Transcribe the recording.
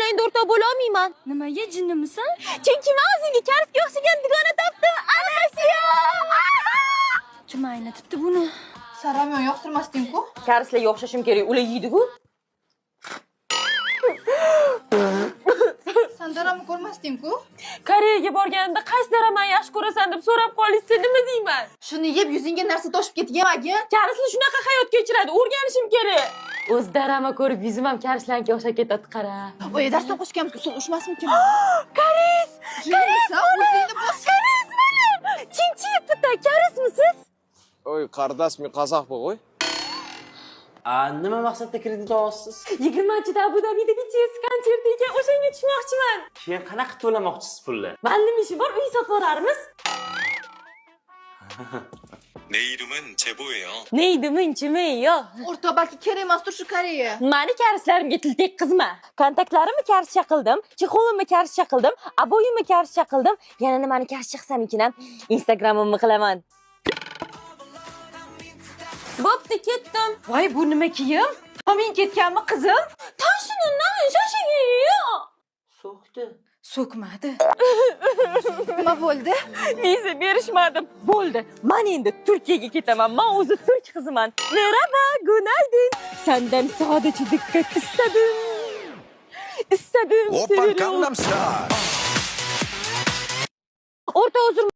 bilan o'rtoq bo'la olmayman. Nimaga jinnimisan? Chunki men o'zingga karsga o'xshagan dugona topdim. Almasiya! Kim aylatibdi buni? Saramyon yoqtirmasding-ku? Karslarga o'xshashim kerak, ular yeydi-ku. Sen daramni ko'rmasding-ku? Koreyaga borganimda qaysi daraman yaxshi ko'rasan deb so'rab qolishsa nima deyman? Shuni yeb yuzingga narsa toshib ketgan. Karislar shunaqa hayot kechiradi, o'rganishim kerak. O'z darama ko'rib yuzim ham karislarga o'xshab ketadi, qara. Oy, darsdan qo'shganmiz, suv ushmasmikin? Karis! Karis, o'zingni bos. Karis mana! Chinchi bitta karismisiz? Oy, qardoshmi qozoq bo'g'oy. Nima maqsadda kredit olasiz? 20-da Abu Dabida BTS konserti ekan, o'shanga tushmoqchiman. Keyin qanaqa to'lamoqchisiz pulni? Ma'lum ishi bor, uy sotib olamiz. 내 이름은 제보예요. Neydimin chimiyo. O'rtoq, balki kerak emasdir shu Koreya. Mani karislarimga til tekkizma. Kontaktlarimni karischa qildim, chexolimni karischa qildim, aboyimni karischa qildim. Yana nimani karischa qilsam ekan? Instagramimni qilaman. Bo'pti, ketdim. Voy, bu nima kiyim? Tomin ketganmi, qizim? Tashinimdan shoshigiyo. So'kdi. So'kmadi. Nima bo'ldi? Viza berishmadi. Bo'ldi. Men endi Turkiyaga ketaman. Men o'zi turk qiziman. Merhaba, günaydın. Senden sadece dikkat istedim. İstedim. Oppa Gangnam Style. Orta huzur